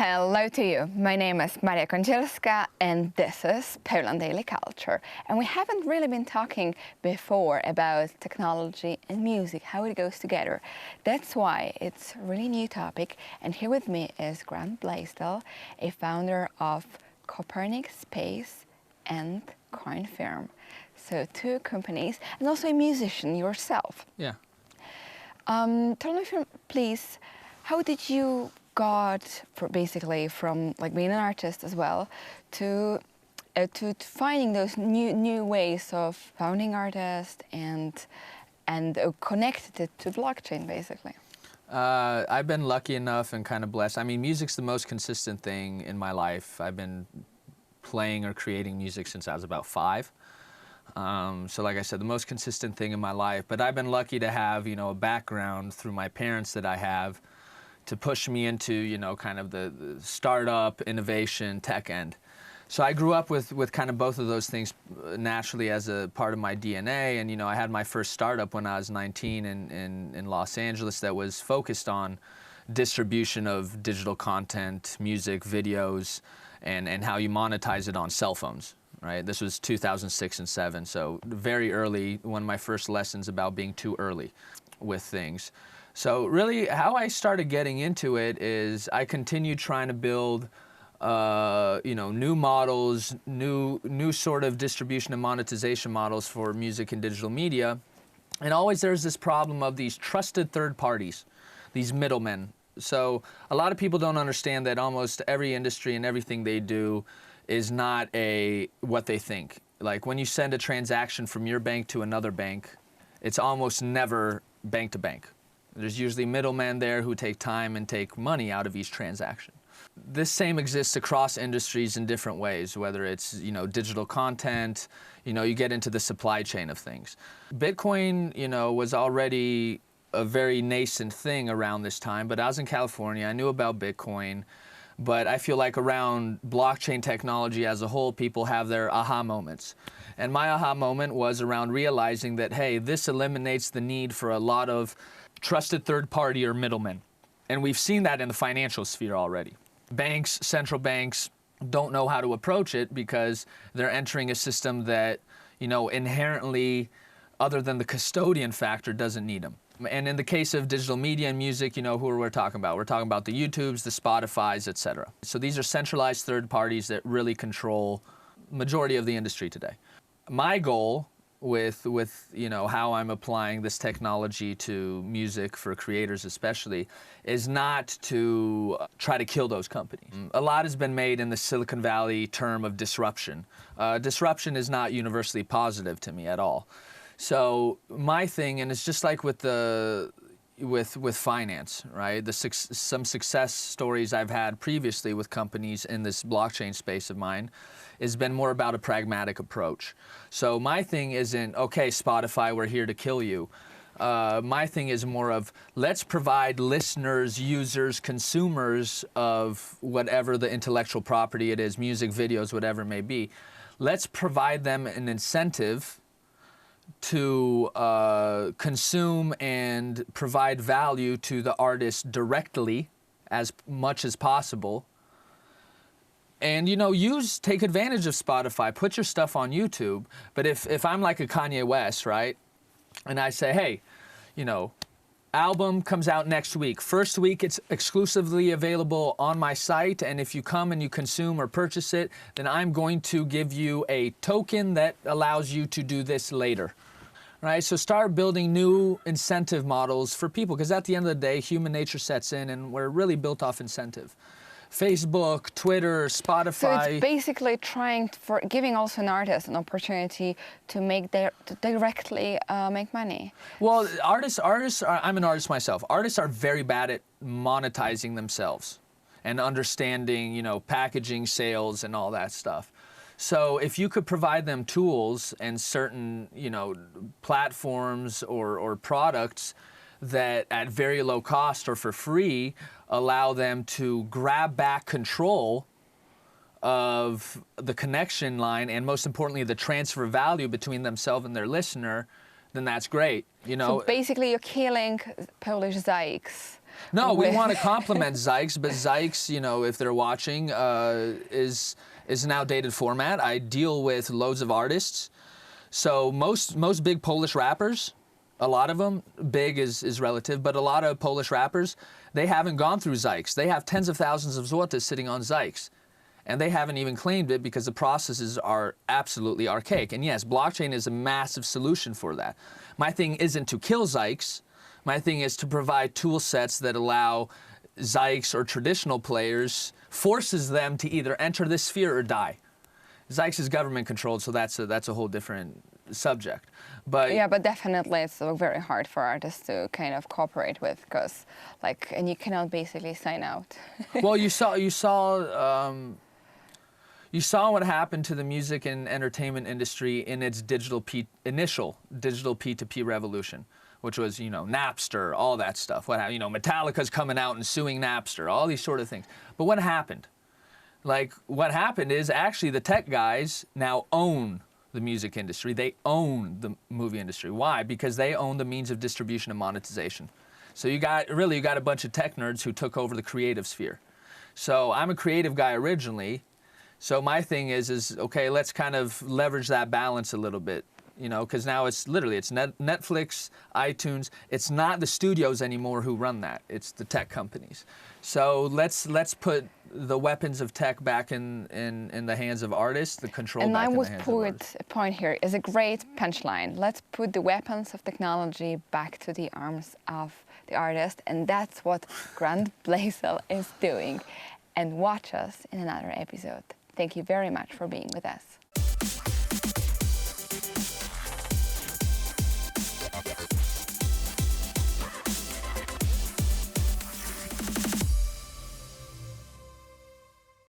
Hello to you. My name is Maria Kondzielska and this is Poland Daily Culture. And we haven't really been talking before about technology and music, how it goes together. That's why it's a really new topic. And here with me is Blaisdell, a founder of Copernic Space and Coin Firm. So two companies, and also a musician yourself. Yeah. Tell me, please, how did you got basically from like being an artist as well to finding those new ways of founding artists and connected it to blockchain basically? I've been lucky enough and kind of blessed. I mean, music's the most consistent thing in my life. I've been playing or creating music since I was about 5. So like I said, the most consistent thing in my life. But I've been lucky to have, a background through my parents that I have to push me into, kind of the startup, innovation, tech end. So I grew up with kind of both of those things naturally as a part of my DNA. And, I had my first startup when I was 19 in Los Angeles that was focused on distribution of digital content, music, videos, and how you monetize it on cell phones. Right? This was 2006 and 2007, so very early, one of my first lessons about being too early with things. So really, how I started getting into it is I continued trying to build, new models, new sort of distribution and monetization models for music and digital media. And always there's this problem of these trusted third parties, these middlemen. So a lot of people don't understand that almost every industry and everything they do is not what they think. Like when you send a transaction from your bank to another bank, it's almost never bank to bank. There's usually middlemen there who take time and take money out of each transaction. This same exists across industries in different ways, whether it's, digital content, you get into the supply chain of things. Bitcoin, was already a very nascent thing around this time, but I was in California, I knew about Bitcoin. But I feel like around blockchain technology as a whole, people have their aha moments. And my aha moment was around realizing that, hey, this eliminates the need for a lot of trusted third party or middlemen. And we've seen that in the financial sphere already. Banks, central banks don't know how to approach it because they're entering a system that, inherently, other than the custodian factor, doesn't need them. And in the case of digital media and music, who we're talking about? We're talking about the YouTubes, the Spotifys, etc. So these are centralized third parties that really control majority of the industry today. My goal with how I'm applying this technology to music for creators especially is not to try to kill those companies. A lot has been made in the Silicon Valley term of disruption. Disruption is not universally positive to me at all. So my thing, and it's just like with finance, right? Some success stories I've had previously with companies in this blockchain space of mine has been more about a pragmatic approach. So my thing isn't, okay, Spotify, we're here to kill you. My thing is more of, let's provide listeners, users, consumers of whatever the intellectual property it is, music, videos, whatever it may be. Let's provide them an incentive to consume and provide value to the artist directly as much as possible. And, take advantage of Spotify, put your stuff on YouTube. But if I'm like a Kanye West, right, and I say, hey, album comes out next week. First week, it's exclusively available on my site. And if you come and you consume or purchase it, then I'm going to give you a token that allows you to do this later. Right? So start building new incentive models for people, because at the end of the day, human nature sets in and we're really built off incentive. Facebook, Twitter, Spotify. So it's basically giving also an artist an opportunity to directly make money. Well, artists I'm an artist myself. Artists are very bad at monetizing themselves and understanding, packaging, sales, and all that stuff. So if you could provide them tools and certain, platforms or products that at very low cost or for free allow them to grab back control of the connection line and most importantly the transfer value between themselves and their listener, then that's great. You know. So basically, you're killing Polish Zykes. No, we want to compliment Zykes, but Zykes, you know, if they're watching, is an outdated format. I deal with loads of artists. So most big Polish rappers, a lot of them, big is relative, but a lot of Polish rappers, they haven't gone through Zykes. They have tens of thousands of złotych sitting on Zykes. And they haven't even claimed it because the processes are absolutely archaic. And yes, blockchain is a massive solution for that. My thing isn't to kill Zykes. My thing is to provide tool sets that allow Zykes or traditional players, forces them to either enter this sphere or die. Zykes is government controlled, so that's a whole different subject. But yeah, but definitely it's very hard for artists to kind of cooperate with, because and you cannot basically sign out. Well, you saw what happened to the music and entertainment industry in its initial digital P2P revolution, which was, you know, Napster, all that stuff. You know, Metallica's coming out and suing Napster, all these sort of things. But what happened? What happened is actually the tech guys now own the music industry. They own the movie industry. Why? Because they own the means of distribution and monetization. So you got a bunch of tech nerds who took over the creative sphere. So I'm a creative guy originally. So my thing is okay, let's kind of leverage that balance a little bit, you know, because now it's Netflix, iTunes. It's not the studios anymore who run that. It's the tech companies. So let's put the weapons of tech back in the hands of artists, the control back in the hands of artists. And I would put a point here is a great punchline. Let's put the weapons of technology back to the arms of the artist, and that's what Grand Blaisdell is doing. And watch us in another episode. Thank you very much for being with us.